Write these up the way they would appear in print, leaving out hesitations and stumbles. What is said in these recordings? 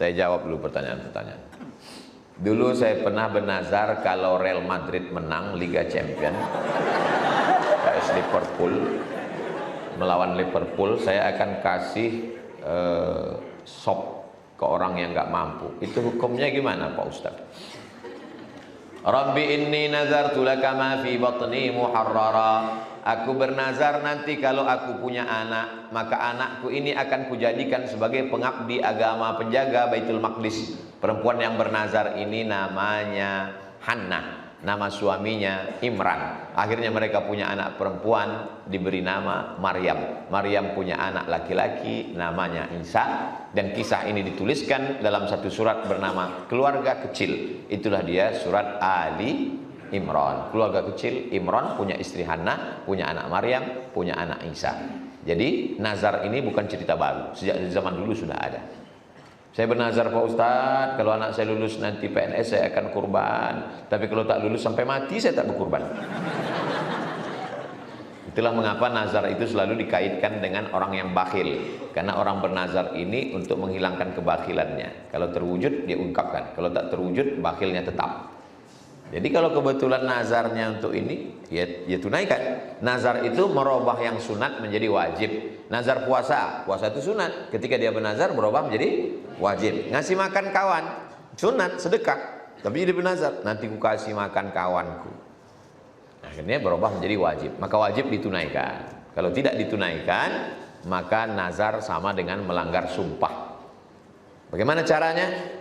Saya jawab dulu pertanyaan-pertanyaan. Dulu saya pernah bernazar kalau Real Madrid menang Liga Champion, AS Liverpool melawan Liverpool, saya akan kasih sop ke orang yang nggak mampu. Itu hukumnya gimana Pak Ustaz? Rabbi inni nazartu laka ma fi batni muharrara. Aku bernazar nanti kalau aku punya anak, maka anakku ini akan kujadikan sebagai pengabdi agama, penjaga Baitul Maqdis. Perempuan yang bernazar ini namanya Hannah, nama suaminya Imran. Akhirnya mereka punya anak perempuan, diberi nama Maryam. Maryam punya anak laki-laki namanya Isa. Dan kisah ini dituliskan dalam satu surat bernama Keluarga Kecil. Itulah dia surat Ali Imran. Keluarga kecil, Imran punya istri Hannah, punya anak Maryam, punya anak Isa. Jadi nazar ini bukan cerita baru, sejak zaman dulu sudah ada. Saya bernazar Pak Ustadz, kalau anak saya lulus nanti PNS saya akan kurban, tapi kalau tak lulus sampai mati saya tak berkurban. Itulah mengapa nazar itu selalu dikaitkan dengan orang yang bakhil, karena orang bernazar ini untuk menghilangkan kebakhilannya. Kalau terwujud dia ungkapkan, kalau tak terwujud bakhilnya tetap. Jadi kalau kebetulan nazarnya untuk ini, ya tunaikan. Nazar itu merubah yang sunat menjadi wajib. Nazar puasa, puasa itu sunat. Ketika dia bernazar berubah menjadi wajib. Ngasih makan kawan, sunat, sedekah. Tapi dia bernazar, nanti ku kasih makan kawanku. Akhirnya berubah menjadi wajib. Maka wajib ditunaikan. Kalau tidak ditunaikan, maka nazar sama dengan melanggar sumpah. Bagaimana caranya?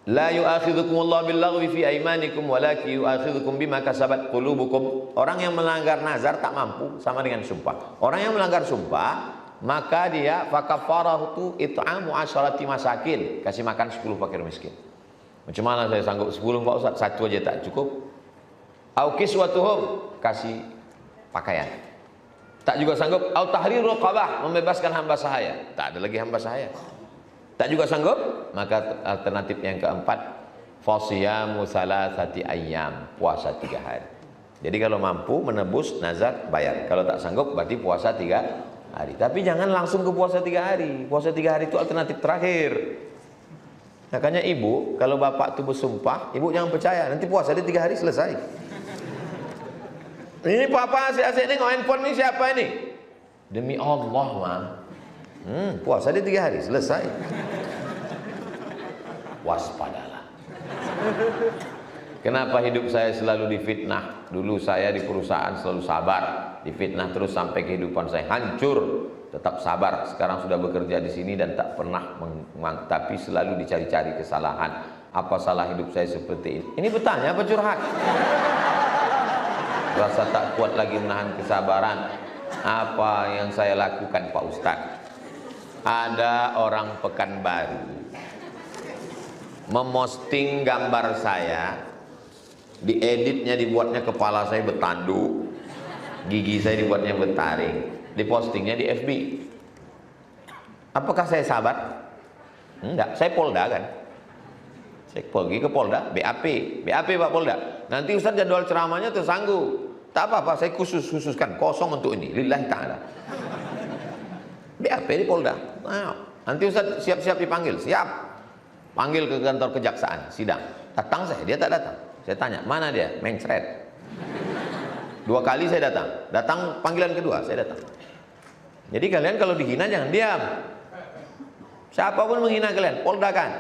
La yu'akhidhukumullahu billaghwi fi aymanikum walakin yu'akhidhukum bima kasabat qulubukum. Orang yang melanggar nazar tak mampu, sama dengan sumpah. Orang yang melanggar sumpah, maka dia fakafaratu it'amu 'asharati masakin, kasih makan 10 fakir miskin. Macam mana saya sanggup 10 Pak Ustaz? Satu aja tak cukup. Au kiswatuhum, kasih pakaian. Tak juga sanggup. Au tahriru raqabah, membebaskan hamba sahaya. Tak ada lagi hamba sahaya. Tak juga sanggup, maka alternatif yang keempat, fasiyamu salasati ayyam, puasa 3 hari. Jadi kalau mampu menebus nazar, bayar. Kalau tak sanggup, berarti puasa 3 hari. Tapi jangan langsung ke puasa 3 hari. Puasa 3 hari itu alternatif terakhir. Makanya ibu, kalau bapak itu bersumpah, ibu jangan percaya, nanti puasa dia 3 hari selesai. Ini papa asyik-asyik nengok handphone ni siapa ini? Demi Allah, Mam. Puasa dia 3 hari selesai. Waspadalah. Kenapa hidup saya selalu difitnah? Dulu saya di perusahaan selalu sabar, difitnah terus sampai kehidupan saya hancur. Tetap sabar. Sekarang sudah bekerja di sini dan tak pernah tapi selalu dicari-cari kesalahan. Apa salah hidup saya seperti ini? Ini bertanya apa curhat? Rasa tak kuat lagi menahan kesabaran. Apa yang saya lakukan Pak Ustadz? Ada orang Pekanbaru memosting gambar saya, dieditnya, dibuatnya kepala saya bertanduk, gigi saya dibuatnya bertaring, dipostingnya di FB. Apakah saya sabar? Enggak, saya Polda kan. Saya pergi ke Polda, BAP Pak Polda. Nanti Ustaz jadwal ceramahnya tersanggup. Tak apa-apa, saya khususkan kosong untuk ini, lillahi ta'ala. BAP di Polda. Nah, nanti Ustaz siap-siap dipanggil. Siap. Panggil ke kantor kejaksaan, sidang. Datang saya, dia tak datang. Saya tanya, mana dia? Mencret. 2 kali saya datang. Datang panggilan kedua, saya datang. Jadi kalian kalau dihina jangan diam. Siapapun menghina kalian, Polda kan.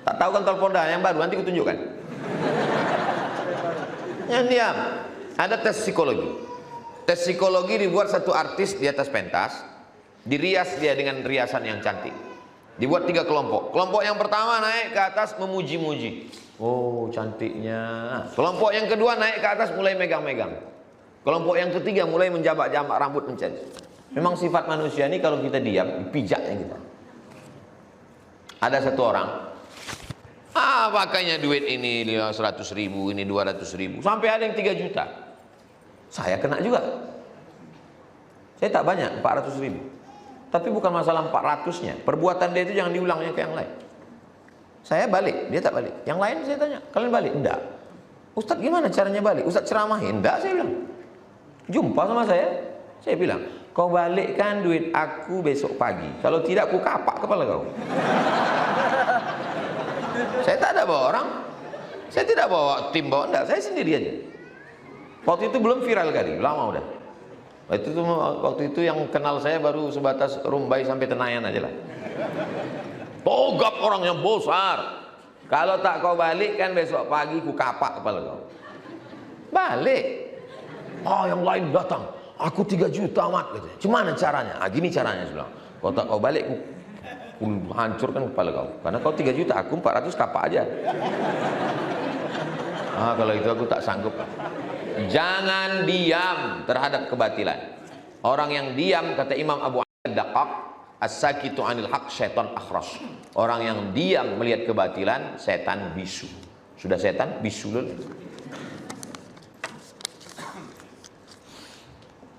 Tak tahu kantor Polda yang baru, nanti kutunjukkan. Jangan diam. Ada tes psikologi. Tes psikologi dibuat satu artis di atas pentas. Dirias dia dengan riasan yang cantik. Dibuat 3 kelompok. Kelompok yang pertama naik ke atas memuji-muji. Oh, cantiknya. Kelompok yang kedua naik ke atas mulai megang-megang. Kelompok yang ketiga mulai menjabak-jabak rambut mencari. Memang sifat manusia ini kalau kita diam, dipijaknya kita. Ada satu orang, pakainya duit ini 100 ribu, ini 200 ribu, sampai ada yang 3 juta. Saya kena juga. Saya tak banyak, 400 ribu. Tapi bukan masalah 400-nya. Perbuatan dia itu jangan diulangnya ke yang lain. Saya balik, dia tak balik. Yang lain saya tanya, kalian balik? Enggak. Ustadz gimana caranya balik? Ustadz ceramahin? Enggak, saya bilang. Jumpa sama saya bilang, kau balikkan duit aku besok pagi. Kalau tidak, aku kapak kepala kau. Saya tak ada bawa orang. Saya tidak bawa tim, bawa enggak. Saya sendiri aja. Waktu itu belum viral kali, lama udah. Waktu itu yang kenal saya baru sebatas Rumbai sampai Tenayan aja lah. Togap orang yang besar. Kalau tak kau balikkan besok pagi, ku kapak kepala kau. Balik. Oh, yang lain datang. Aku 3 juta mat. Gimana caranya? Ah, gini caranya, bilang. Kalau tak kau balik, ku hancurkan kepala kau. Karena kau 3 juta, aku 400 kapak aja. Ah, kalau itu aku tak sanggup. Jangan diam terhadap kebatilan. Orang yang diam, kata Imam Abu Ad-Daqaq, as-sakitu anil haq syaitan akhras. Orang yang diam melihat kebatilan, setan bisu. Sudah setan bisu dulu.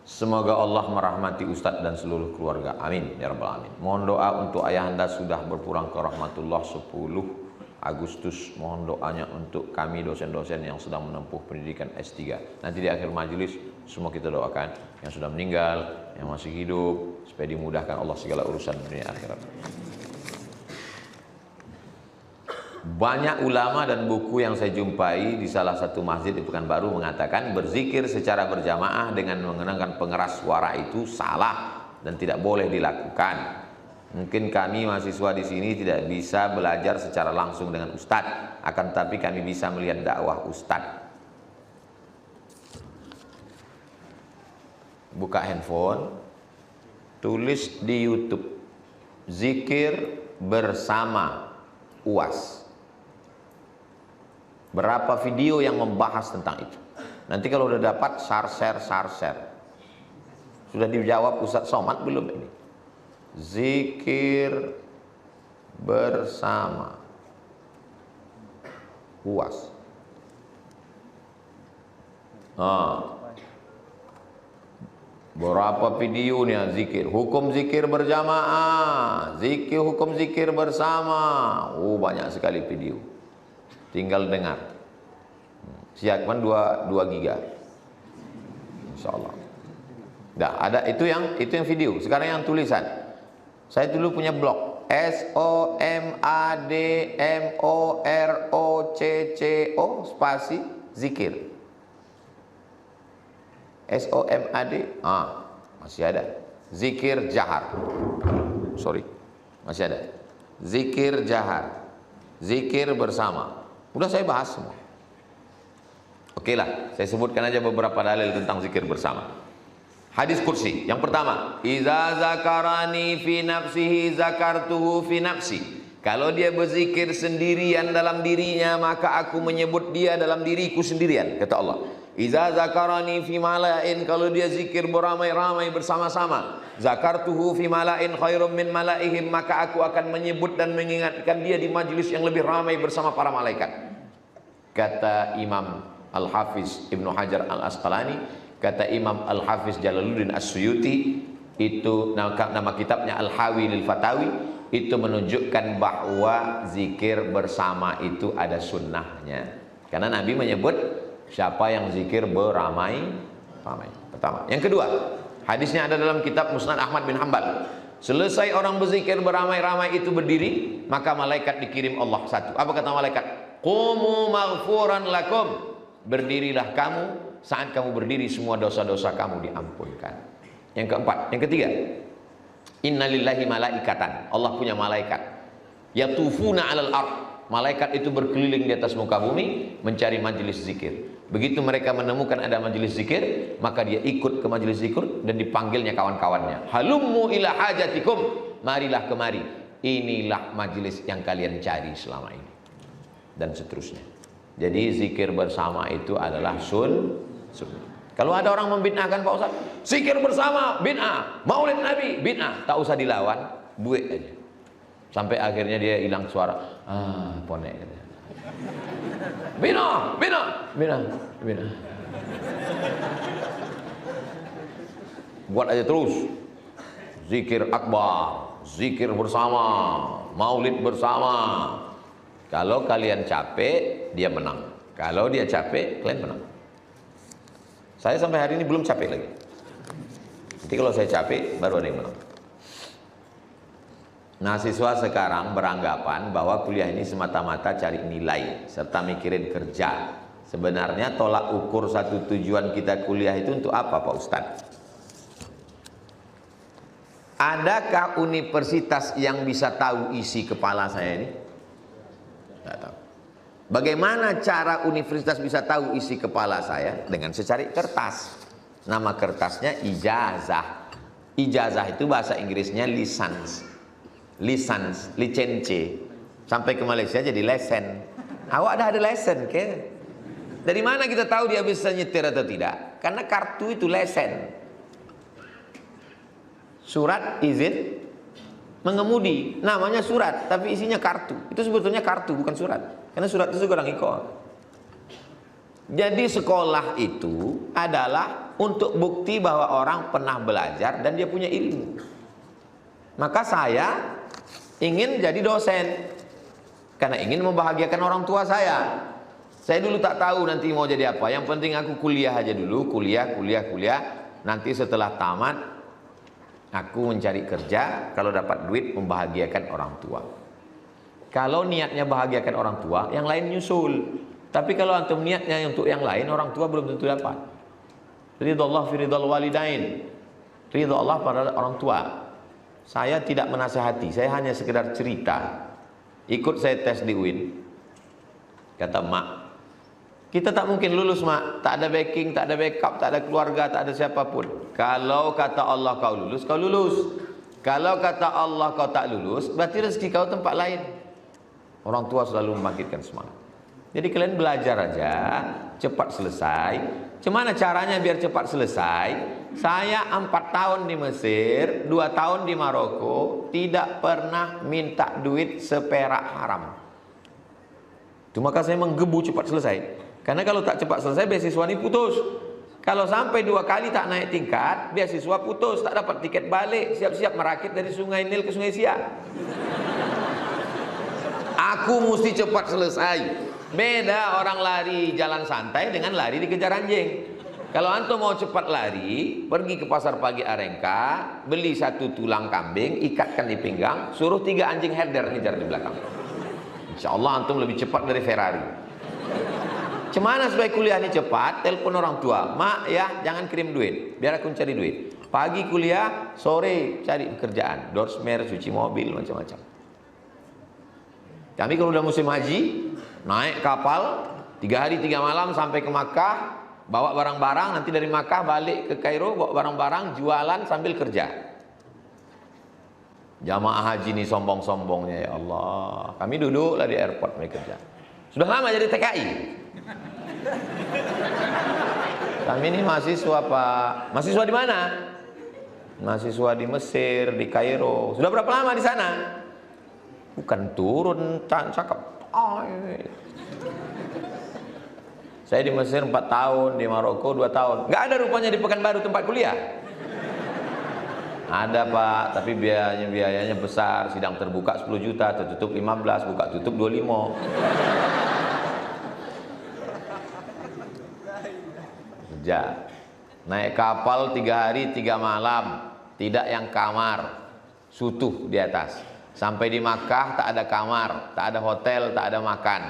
Semoga Allah merahmati Ustadz dan seluruh keluarga. Amin ya rabbal alamin. Mohon doa untuk ayahanda sudah berpulang ke rahmatullah 10 Agustus. Mohon doanya untuk kami dosen-dosen yang sedang menempuh pendidikan S3. Nanti di akhir majelis semua kita doakan yang sudah meninggal, yang masih hidup, supaya dimudahkan Allah segala urusan dunia akhirat. Banyak ulama dan buku yang saya jumpai di salah satu masjid di Pekanbaru mengatakan berzikir secara berjamaah dengan menggunakan pengeras suara itu salah dan tidak boleh dilakukan. Mungkin kami mahasiswa di sini tidak bisa belajar secara langsung dengan ustadz, akan tetapi kami bisa melihat dakwah ustadz. Buka handphone, tulis di YouTube, zikir bersama UAS. Berapa video yang membahas tentang itu. Nanti kalau udah dapat, share. Sudah dijawab Ustadz Somad belum ini? Zikir bersama UAS. Berapa videonya zikir? Hukum zikir berjamaah, hukum zikir bersama. Banyak sekali video. Tinggal dengar. Siapkan 2 giga. Insyaallah. Dah, ada itu yang video. Sekarang yang tulisan. Saya dulu punya blog SOMADMOROCCO spasi zikir. SOMAD, masih ada. Zikir jahar. Masih ada. Zikir jahar. Zikir bersama. Udah saya bahas semua. Oke lah, saya sebutkan aja beberapa dalil tentang zikir bersama. Hadis kursi. Yang pertama, iza zakarani fi nafsihi zakartuhu fi nafsi. Kalau dia berzikir sendirian dalam dirinya, maka aku menyebut dia dalam diriku sendirian, kata Allah. Iza zakarani fi mala'in, kalau dia zikir beramai-ramai bersama-sama, zakartuhu fi mala'in khairum min mala'ihim, maka aku akan menyebut dan mengingatkan dia di majlis yang lebih ramai bersama para malaikat. Kata Imam Al-Hafiz Ibnu Hajar Al-Asqalani, kata Imam Al-Hafiz Jalaluddin As-Suyuti, itu nama kitabnya Al-Hawi lil Fatawi, itu menunjukkan bahwa zikir bersama itu ada sunnahnya. Karena Nabi menyebut siapa yang zikir beramai-ramai. Pertama. Yang kedua, hadisnya ada dalam kitab Musnad Ahmad bin Hanbal. Selesai orang berzikir beramai-ramai itu berdiri, maka malaikat dikirim Allah satu. Apa kata malaikat? Qumu maghfuran lakum. Berdirilah kamu, saat kamu berdiri semua dosa-dosa kamu diampunkan. Yang keempat, yang ketiga, innalillahi malaikatan. Allah punya malaikat. Yatufuna 'alal ardh. Malaikat itu berkeliling di atas muka bumi mencari majelis zikir. Begitu mereka menemukan ada majelis zikir, maka dia ikut ke majelis zikir dan dipanggilnya kawan-kawannya. Halummu ila hajatikum. Marilah kemari. Inilah majelis yang kalian cari selama ini. Dan seterusnya. Jadi zikir bersama itu adalah sunnah. Kalau ada orang membid'ahkan Pak Ustaz, zikir bersama bid'ah, maulid Nabi bid'ah, tak usah dilawan, buik aja. Sampai akhirnya dia hilang suara. Ponek. Bid'ah. Buat aja terus. Zikir akbar, zikir bersama, maulid bersama. Kalau kalian capek, dia menang. Kalau dia capek, kalian menang. Saya sampai hari ini belum capek lagi. Jadi kalau saya capek, baru ada yang menang. Mahasiswa sekarang beranggapan bahwa kuliah ini semata-mata cari nilai serta mikirin kerja. Sebenarnya tolak ukur satu tujuan kita kuliah itu untuk apa, Pak Ustadz? Adakah universitas yang bisa tahu isi kepala saya ini? Tidak tahu. Bagaimana cara universitas bisa tahu isi kepala saya? Dengan secari kertas. Nama kertasnya ijazah. Ijazah itu bahasa Inggrisnya lisans. Licence. Sampai ke Malaysia jadi lesen. Awak dah ada lesen ke? Dari mana kita tahu dia bisa nyetir atau tidak? Karena kartu itu lesen. Surat izin mengemudi, namanya surat, tapi isinya kartu. Itu sebetulnya kartu, bukan surat. Karena surat itu orang ikut. Jadi sekolah itu adalah untuk bukti bahwa orang pernah belajar dan dia punya ilmu. Maka saya ingin jadi dosen karena ingin membahagiakan orang tua saya. Saya dulu tak tahu nanti mau jadi apa. Yang penting aku kuliah aja dulu, kuliah. Nanti setelah tamat aku mencari kerja, kalau dapat duit membahagiakan orang tua. Kalau niatnya bahagiakan orang tua, yang lain nyusul. Tapi kalau antum niatnya untuk yang lain, orang tua belum tentu dapat. Ridha Allah fi ridhal walidain. Ridha Allah pada orang tua. Saya tidak menasihati, saya hanya sekedar cerita. Ikut saya tes di UIN. Kata mak, kita tak mungkin lulus mak, tak ada backing, tak ada backup, tak ada keluarga, tak ada siapapun. Kalau kata Allah kau lulus, kau lulus. Kalau kata Allah kau tak lulus, berarti rezeki kau tempat lain. Orang tua selalu membangkitkan semangat. Jadi kalian belajar aja, cepat selesai. Gimana caranya biar cepat selesai? Saya 4 tahun di Mesir, 2 tahun di Maroko, tidak pernah minta duit seperak haram. Itu maka saya menggebu cepat selesai. Karena kalau tak cepat selesai, beasiswa ini putus. Kalau sampai 2 kali tak naik tingkat, beasiswa putus, tak dapat tiket balik, siap-siap merakit dari Sungai Nil ke Sungai Siak. Aku mesti cepat selesai. Beda orang lari jalan santai dengan lari dikejar anjing. Kalau antum mau cepat lari, pergi ke pasar pagi Arengka, beli 1 tulang kambing, ikatkan di pinggang, suruh 3 anjing herder ngejar di belakang. Insya Allah antum lebih cepat dari Ferrari. Cemana supaya kuliah ini cepat? Telepon orang tua, mak ya jangan kirim duit, biar aku cari duit. Pagi kuliah, sore cari pekerjaan, dorsmer, cuci mobil, macam-macam. Kami kalau udah musim haji, naik kapal 3 hari 3 malam sampai ke Makkah, bawa barang-barang, nanti dari Makkah balik ke Kairo, bawa barang-barang, jualan sambil kerja. Jamaah haji ini sombong-sombongnya, ya Allah. Kami duduklah di airport mereka kerja. Sudah lama jadi TKI. Kami ini mahasiswa Pak. Mahasiswa di mana? Mahasiswa di Mesir, di Kairo. Sudah berapa lama di sana? Bukan turun, cakep. Saya di Mesir 4 tahun, di Maroko 2 tahun. Nggak ada rupanya di Pekanbaru tempat kuliah. Ada Pak, tapi biayanya besar. Sidang terbuka 10 juta, tertutup 15, buka tutup 25. Kerja. Naik kapal 3 hari 3 malam, tidak yang kamar, sutuh di atas. Sampai di Makkah tak ada kamar, tak ada hotel, tak ada makan.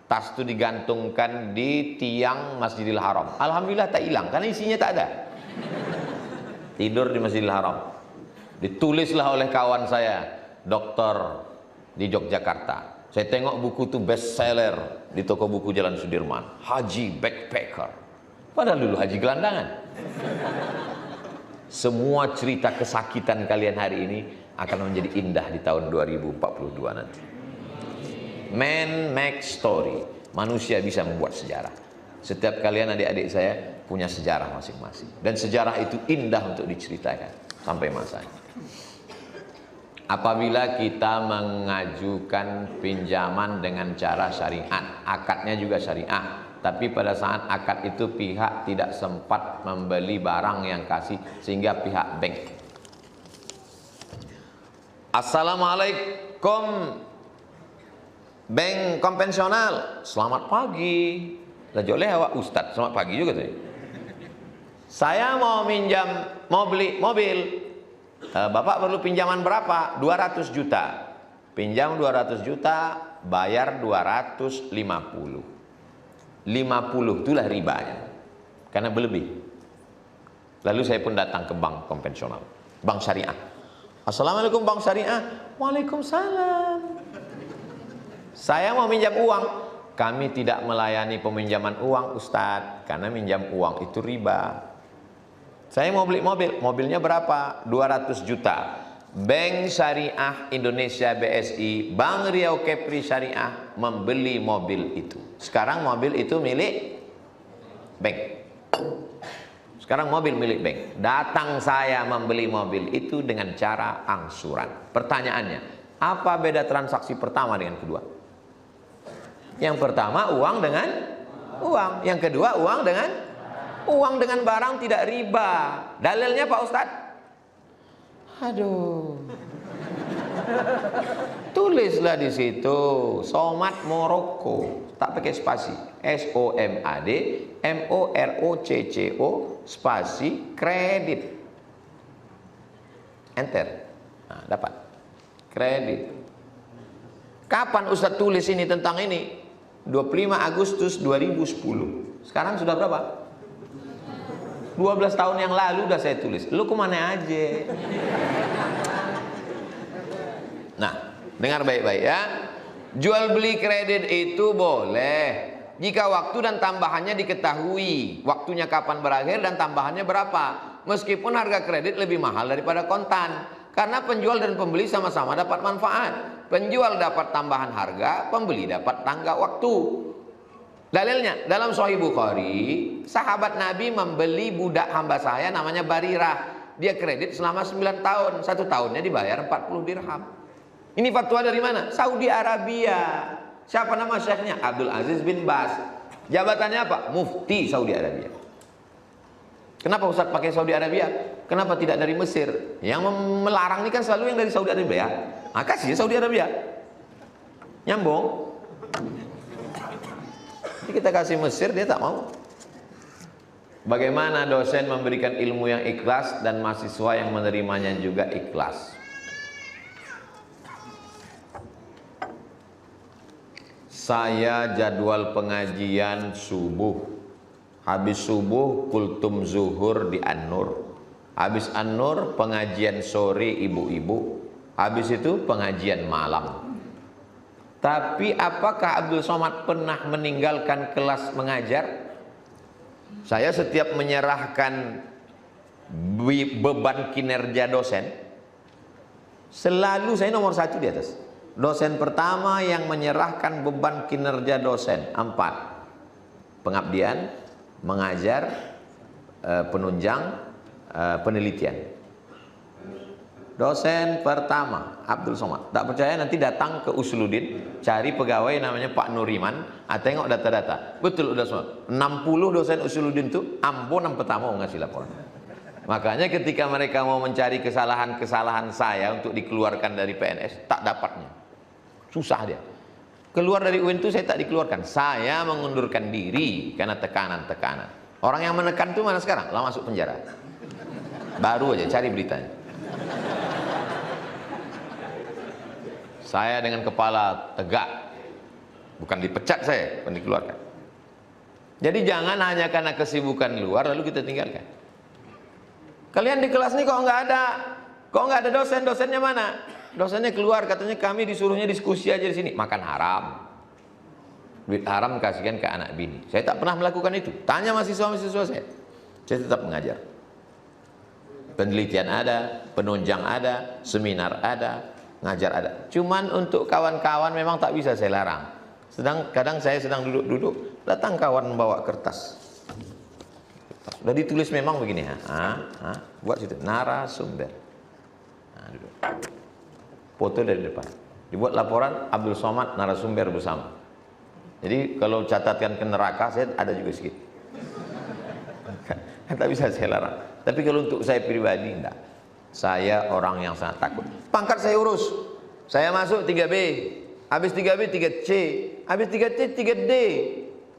Tas itu digantungkan di tiang Masjidil Haram. Alhamdulillah tak hilang, karena isinya tak ada. Tidur di Masjidil Haram. Ditulislah oleh kawan saya, dokter di Yogyakarta. Saya tengok buku itu best seller di toko buku Jalan Sudirman. Haji Backpacker. Padahal dulu haji gelandangan. Semua cerita kesakitan kalian hari ini akan menjadi indah di tahun 2042 nanti. Man make story. Manusia bisa membuat sejarah. Setiap kalian adik-adik saya punya sejarah masing-masing. Dan sejarah itu indah untuk diceritakan sampai masanya. Apabila kita mengajukan pinjaman dengan cara syariat, akadnya juga syariah. Tapi pada saat akad itu pihak tidak sempat membeli barang yang kasih, sehingga pihak bank. Assalamualaikum, bank konvensional. Selamat pagi. Lah joleh awak ustaz, selamat pagi juga tadi. Saya mau beli mobil. Bapak perlu pinjaman berapa? 200 juta. Pinjam 200 juta, bayar 250. 50 itulah ribanya. Karena berlebih. Lalu saya pun datang ke bank konvensional, bank syariah. Assalamualaikum bank syariah. Waalaikumsalam. Saya mau minjam uang. Kami tidak melayani peminjaman uang, Ustadz, karena minjam uang itu riba. Saya mau beli mobil. Mobilnya berapa? 200 juta. Bank Syariah Indonesia BSI, Bank Riau Kepri Syariah membeli mobil itu. Sekarang mobil itu milik bank. Sekarang mobil milik bank. Datang saya membeli mobil itu dengan cara angsuran. Pertanyaannya, apa beda transaksi pertama dengan kedua? Yang pertama uang dengan uang. Yang kedua uang dengan barang tidak riba. Dalilnya Pak Ustadz? Aduh. Tulislah di situ Somad Morocco, tak pakai spasi. SOMAD MOROCCO spasi kredit. Enter. Nah, dapat. Kredit. Kapan Ustadz tulis ini tentang ini? 25 Agustus 2010. Sekarang sudah berapa? 12 tahun yang lalu udah saya tulis. Lu kemana aja? Nah, dengar baik-baik ya. Jual beli kredit itu boleh jika waktu dan tambahannya diketahui. Waktunya kapan berakhir dan tambahannya berapa. Meskipun harga kredit lebih mahal daripada kontan. Karena penjual dan pembeli sama-sama dapat manfaat. Penjual dapat tambahan harga, pembeli dapat tangga waktu. Dalilnya, dalam Sahih Bukhari, sahabat Nabi membeli budak hamba saya namanya Barirah. Dia kredit selama 9 tahun. 1 tahunnya dibayar 40 dirham. Ini fatwa dari mana? Saudi Arabia. Siapa nama syekhnya? Abdul Aziz bin Baz. Jabatannya apa? Mufti Saudi Arabia. Kenapa Ustaz pakai Saudi Arabia? Kenapa tidak dari Mesir? Yang melarang ini kan selalu yang dari Saudi Arabia. Kasih Saudi Arabia. Nyambung. Jadi kita kasih Mesir, dia tak mau. Bagaimana dosen memberikan ilmu yang ikhlas dan mahasiswa yang menerimanya juga ikhlas? Saya jadwal pengajian subuh. Habis subuh kultum zuhur di An-Nur. Habis An-Nur pengajian sore ibu-ibu. Habis itu pengajian malam. Tapi apakah Abdul Somad pernah meninggalkan kelas mengajar? Saya setiap menyerahkan beban kinerja dosen, selalu saya nomor 1 di atas. Dosen pertama yang menyerahkan beban kinerja dosen. 4. Pengabdian, mengajar, penunjang, penelitian. Dosen pertama Abdul Somad. Tak percaya nanti datang ke Usuluddin, cari pegawai namanya Pak Nuriman, tengok data-data. Betul udah semua. 60 dosen Usuluddin itu Ambon yang pertama mau ngasih laporan. Makanya ketika mereka mau mencari kesalahan-kesalahan saya untuk dikeluarkan dari PNS, tak dapatnya. Susah dia. Keluar dari UIN itu saya tak dikeluarkan. Saya mengundurkan diri karena tekanan-tekanan. Orang yang menekan itu mana sekarang? Lah masuk penjara. Baru aja cari beritanya. Saya dengan kepala tegak, bukan dipecat saya, bukan dikeluarkan. Jadi jangan hanya karena kesibukan luar lalu kita tinggalkan. Kalian di kelas ini kok nggak ada dosen? Dosennya mana? Dosennya keluar, katanya kami disuruhnya diskusi aja di sini. Makan haram, duit haram kasihkan ke anak bini. Saya tak pernah melakukan itu. Tanya mahasiswa-mahasiswa saya tetap mengajar. Penelitian ada, penunjang ada, seminar ada, ngajar ada. Cuman untuk kawan-kawan memang tak bisa saya larang. Kadang saya sedang duduk-duduk, datang kawan membawa kertas. Sudah ditulis memang begini, buat situ narasumber. Nah, duduk. Foto dari depan. Dibuat laporan Abdul Somad narasumber bersama. Jadi kalau catatkan ke neraka saya ada juga sedikit. Tak bisa saya larang. Tapi kalau untuk saya pribadi enggak. Saya orang yang sangat takut. Pangkat saya urus. Saya masuk 3B. Habis 3B 3C. Habis 3C 3D.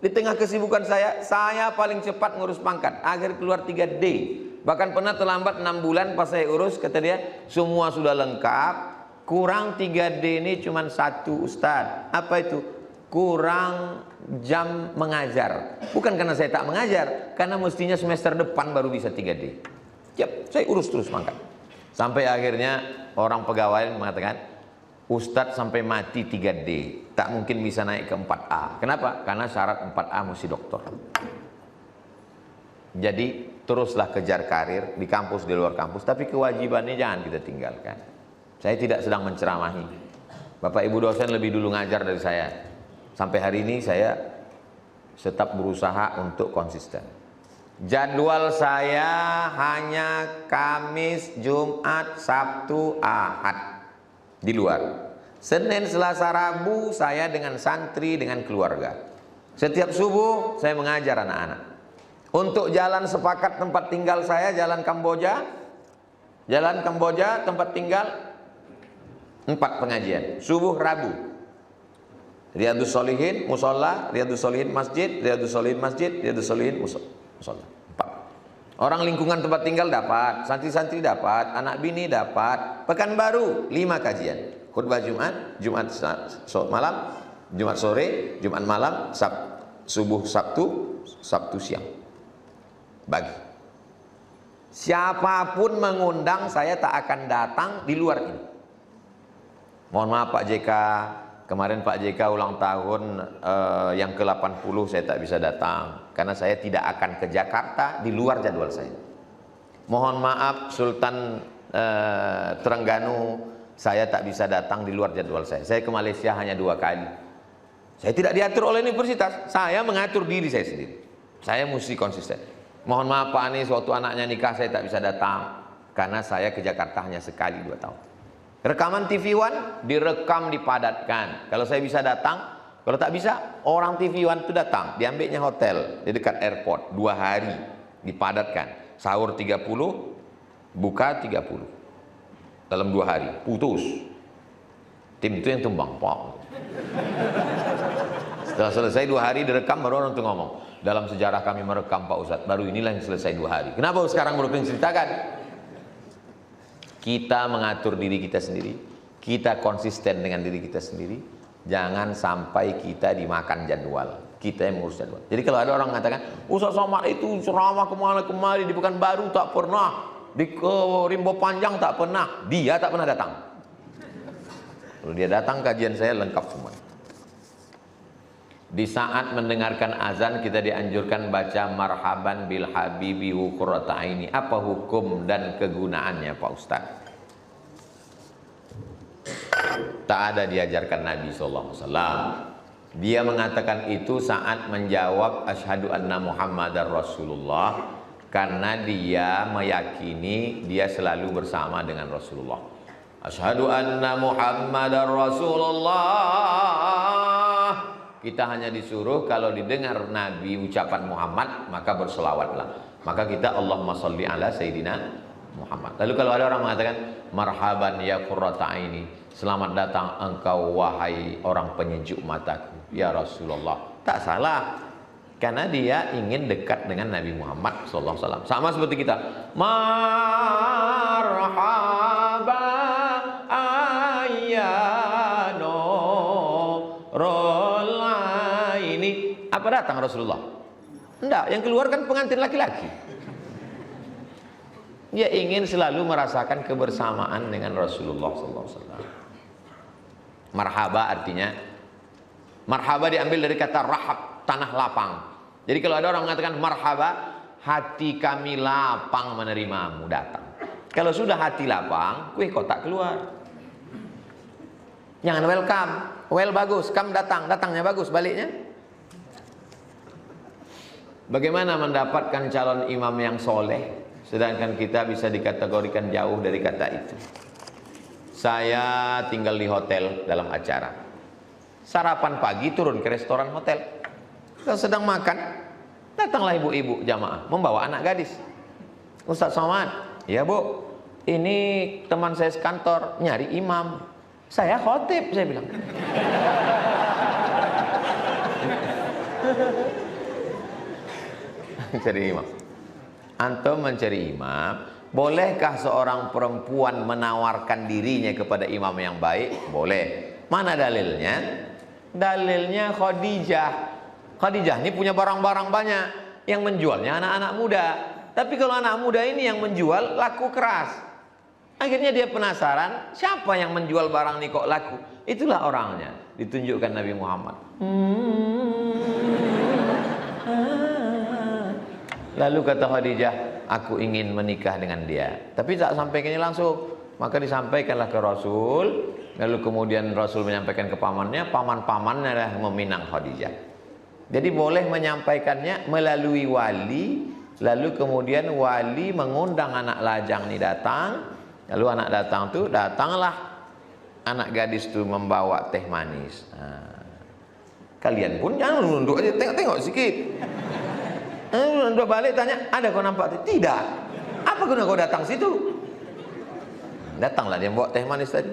Di tengah kesibukan saya paling cepat ngurus pangkat. Akhir keluar 3D. Bahkan pernah terlambat 6 bulan pas saya urus, kata dia, semua sudah lengkap. Kurang 3D ini cuma satu, Ustadz. Apa itu? Kurang jam mengajar. Bukan karena saya tak mengajar, karena mestinya semester depan baru bisa 3D. Yap, saya urus terus pangkat. Sampai akhirnya orang pegawai mengatakan, Ustadz sampai mati 3D, tak mungkin bisa naik ke 4A. Kenapa? Karena syarat 4A mesti doktor. Jadi teruslah kejar karir di kampus, di luar kampus, tapi kewajibannya jangan kita tinggalkan. Saya tidak sedang menceramahi. Bapak Ibu dosen lebih dulu ngajar dari saya. Sampai hari ini saya tetap berusaha untuk konsisten. Jadwal saya hanya Kamis, Jumat, Sabtu, Ahad. Di luar. Senin, Selasa, Rabu saya dengan santri, dengan keluarga. Setiap subuh saya mengajar anak-anak. Untuk jalan sepakat tempat tinggal saya, Jalan Kamboja. Jalan Kamboja tempat tinggal 4 pengajian. Subuh, Rabu. Riyadhus Shalihin musola, Riyadhus Shalihin masjid, Riyadhus Shalihin masjid, Riyadhus Shalihin musola. 4. Orang lingkungan tempat tinggal dapat, santri-santri dapat, anak bini dapat. Pekanbaru 5 kajian. Khutbah Jumat, Jumat malam, Jumat sore, Jumat malam, subuh Sabtu, Sabtu siang. Bagi. Siapapun mengundang saya tak akan datang di luar ini. Mohon maaf Pak JK, kemarin Pak JK ulang tahun yang ke-80 saya tak bisa datang karena saya tidak akan ke Jakarta di luar jadwal saya. Mohon maaf Sultan Terengganu, saya tak bisa datang di luar jadwal saya. Saya ke Malaysia hanya 2 kali. Saya tidak diatur oleh universitas, saya mengatur diri saya sendiri. Saya mesti konsisten. Mohon maaf Pak Anies, waktu anaknya nikah saya tak bisa datang karena saya ke Jakarta hanya sekali 2 tahun. Rekaman TV One direkam, dipadatkan. Kalau saya bisa datang, kalau tak bisa, orang TV One itu datang, diambilnya hotel di dekat airport 2 hari, dipadatkan. Sahur 30, buka 30. Dalam 2 hari, putus. Tim itu yang tumbang, Pak. Setelah selesai 2 hari direkam, baru orang itu ngomong, dalam sejarah kami merekam Pak Ustadz, baru inilah yang selesai 2 hari. Kenapa sekarang baru ceritakan? Kita mengatur diri kita sendiri, kita konsisten dengan diri kita sendiri, jangan sampai kita dimakan jadwal, kita yang mengurus jadwal. Jadi kalau ada orang mengatakan, Ustaz Somad itu ceramah kemana-kemari, di Pekanbaru tak pernah, di Rimbo Panjang tak pernah, dia tak pernah datang. Kalau dia datang, kajian saya lengkap semua. Di saat mendengarkan azan kita dianjurkan baca marhaban bil habibi wa qurrata aini. Apa hukum dan kegunaannya Pak Ustaz? Tak ada diajarkan Nabi SAW. Dia mengatakan itu saat menjawab asyhadu anna Muhammadar Rasulullah, karena dia meyakini dia selalu bersama dengan Rasulullah. Asyhadu anna Muhammadar Rasulullah. Kita hanya disuruh kalau didengar Nabi ucapan Muhammad, maka berselawatlah. Maka kita Allahumma sholli ala Sayyidina Muhammad. Lalu kalau ada orang mengatakan marhaban ya qurrata aini, selamat datang engkau wahai orang penyejuk mataku ya Rasulullah, tak salah, karena dia ingin dekat dengan Nabi Muhammad SAW. Sama seperti kita, marhaba ayyano rola ini. Apa datang Rasulullah? Enggak, yang keluar kan pengantin laki-laki. Dia ingin selalu merasakan kebersamaan dengan Rasulullah SAW. Marhaba artinya, marhaba diambil dari kata rahab, tanah lapang. Jadi kalau ada orang mengatakan marhaba, hati kami lapang menerimamu, datang. Kalau sudah hati lapang, kue kotak keluar. Jangan welcome, well bagus, come datang, datangnya bagus, baliknya. Bagaimana mendapatkan calon imam yang soleh, sedangkan kita bisa dikategorikan jauh dari kata itu? Saya tinggal di hotel dalam acara. Sarapan pagi turun ke restoran hotel. Kita sedang makan, datanglah ibu-ibu jamaah membawa anak gadis. Ustaz Somad, ya Bu, ini teman saya sekantor nyari imam. Saya khotib, saya bilang. Cari imam. Antum mencari imam, bolehkah seorang perempuan menawarkan dirinya kepada imam yang baik? Boleh. Mana dalilnya? Dalilnya Khadijah. Khadijah ini punya barang-barang banyak, yang menjualnya anak-anak muda. Tapi kalau anak muda ini yang menjual laku keras. Akhirnya dia penasaran, siapa yang menjual barang ini kok laku? Itulah orangnya, ditunjukkan Nabi Muhammad. Lalu kata Khadijah, aku ingin menikah dengan dia. Tapi tak sampaikannya langsung. Maka disampaikanlah ke Rasul. Lalu kemudian Rasul menyampaikan ke pamannya. Paman-pamannya adalah meminang Khadijah. Jadi boleh menyampaikannya melalui wali. Lalu kemudian wali mengundang anak lajang ini datang. Lalu anak datang tuh, datanglah anak gadis itu membawa teh manis. Nah, kalian pun jangan nunduk aja, tengok-tengok sedikit. Dua balik tanya, ada kau nampak? Tidak. Apa guna kau datang situ? Datanglah dia bawa teh manis tadi.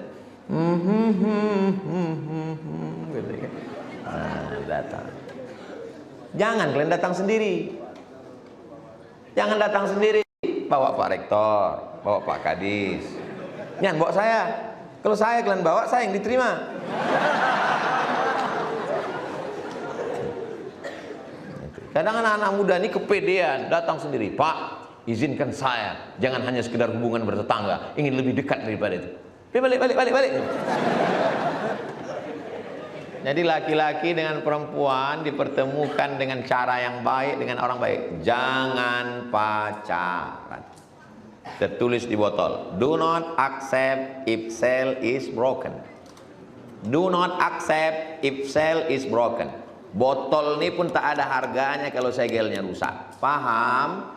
Datang. Jangan kalian datang sendiri. Jangan datang sendiri. Bawa Pak Rektor, bawa Pak Kadis. Jangan bawa saya. Kalau saya kalian bawa, saya yang diterima. Kadang anak-anak muda ini kepedean, datang sendiri. Pak, izinkan saya, jangan hanya sekedar hubungan bertetangga, ingin lebih dekat daripada itu. Balik. Jadi laki-laki dengan perempuan dipertemukan dengan cara yang baik, dengan orang baik. Jangan pacaran. Tertulis di botol, do not accept if cell is broken. Do not accept if cell is broken. Botol ini pun tak ada harganya kalau segelnya rusak. Paham?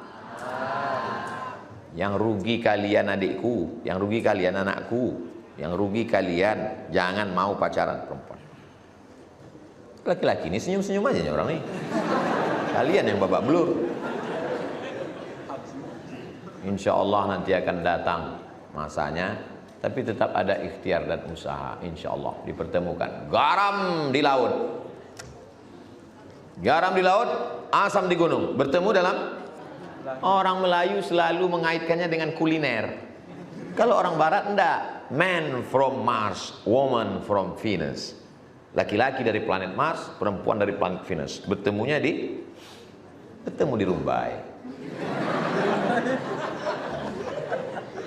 Yang rugi kalian adikku, yang rugi kalian anakku, yang rugi kalian jangan mau pacaran perempuan. Laki-laki ini senyum-senyum aja nih orang nih. Kalian yang babak belur. Insya Allah nanti akan datang masanya, tapi tetap ada ikhtiar dan usaha. Insya Allah dipertemukan. Garam di laut. Garam di laut, asam di gunung. Bertemu dalam. Orang Melayu selalu mengaitkannya dengan kuliner. Kalau orang Barat enggak. Man from Mars, woman from Venus. Laki-laki dari planet Mars, perempuan dari planet Venus. Bertemu di Rumbai.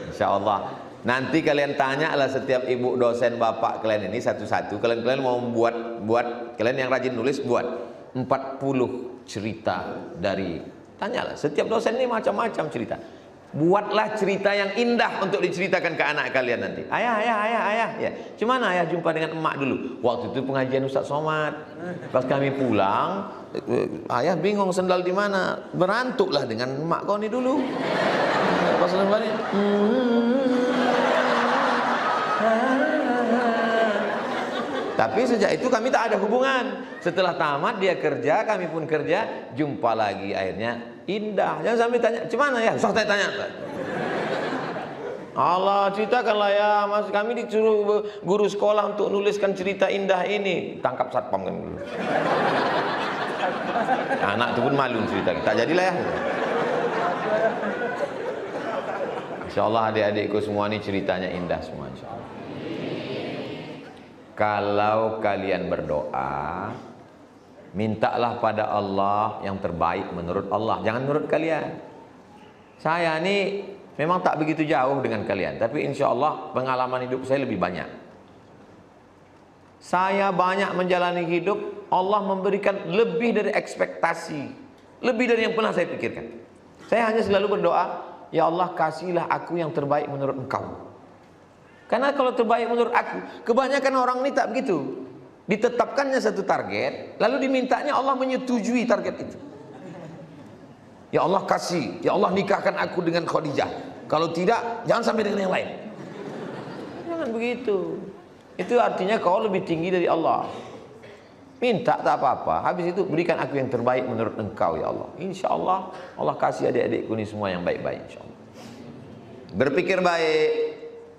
Insya Allah. Nanti kalian tanyalah setiap ibu dosen bapak kalian ini satu-satu. Kalian mau buat kalian yang rajin nulis buat 40 cerita dari, tanyalah setiap dosen ini macam-macam cerita. Buatlah cerita yang indah untuk diceritakan ke anak kalian nanti. Ayah ya. Cuman ayah jumpa dengan emak dulu. Waktu itu pengajian Ustaz Somad. Pas kami pulang, ayah bingung sendal di mana. Berantuklah dengan emak kau ni dulu. Pas balik. Tapi sejak itu kami tak ada hubungan. Setelah tamat dia kerja, kami pun kerja, jumpa lagi akhirnya indah. Jangan sampai tanya, "Cuman ya?" Usah tanya. Allah, ceritakanlah ya, Mas, kami disuruh guru sekolah untuk nuliskan cerita indah ini. Tangkap satpam kan dulu. Anak itu pun malu cerita, tak jadilah ya. Insyaallah adik-adikku semua ini ceritanya indah semua insyaallah. Kalau kalian berdoa, mintalah pada Allah yang terbaik menurut Allah, jangan menurut kalian. Saya ini memang tak begitu jauh dengan kalian, tapi insya Allah pengalaman hidup saya lebih banyak. Saya banyak menjalani hidup, Allah memberikan lebih dari ekspektasi, lebih dari yang pernah saya pikirkan. Saya hanya selalu berdoa, ya Allah kasihlah aku yang terbaik menurut Engkau. Karena kalau terbaik menurut aku, kebanyakan orang ini tak begitu. Ditetapkannya satu target, lalu dimintanya Allah menyetujui target itu. Ya Allah kasih, ya Allah nikahkan aku dengan Khadijah. Kalau tidak, jangan sampai dengan yang lain. Jangan begitu. Itu artinya kau lebih tinggi dari Allah. Minta tak apa-apa. Habis itu berikan aku yang terbaik menurut Engkau ya Allah. Insya Allah Allah kasih adik-adikku ini semua yang baik-baik insya Allah. Berpikir baik,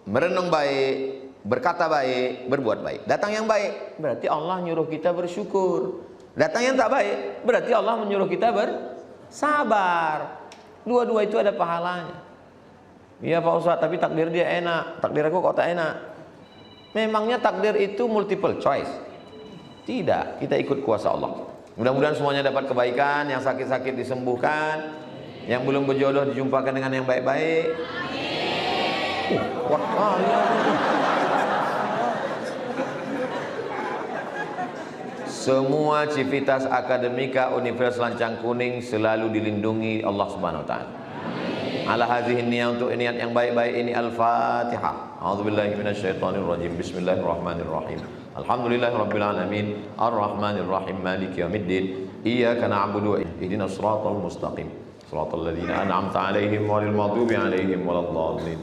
merenung baik, berkata baik, berbuat baik. Datang yang baik, berarti Allah nyuruh kita bersyukur. Datang yang tak baik, berarti Allah menyuruh kita bersabar. Dua-dua itu ada pahalanya. Iya Pak Ustadz, tapi takdir dia enak, takdir aku kok tak enak. Memangnya takdir itu multiple choice? Tidak, kita ikut kuasa Allah. Mudah-mudahan semuanya dapat kebaikan, yang sakit-sakit disembuhkan, yang belum berjodoh dijumpakan dengan yang baik-baik. Kuat kali ya. Semua civitas akademika Universitas Lancang Kuning selalu dilindungi Allah Subhanahu wa taala. Ala hadhihi niyyah, untuk niat yang baik-baik ini. Al-Fatihah. A'udzubillahi minasyaitonir rajim. Bismillahirrahmanirrahim. Alhamdulillahirabbil alamin. Arrahmanir rahim. Maliki yaumiddin. Iyyaka na'budu wa ihdinas siratal mustaqim. Shiratal ladzina an'amta 'alaihim ghairil maghdubi 'alaihim waladdallin.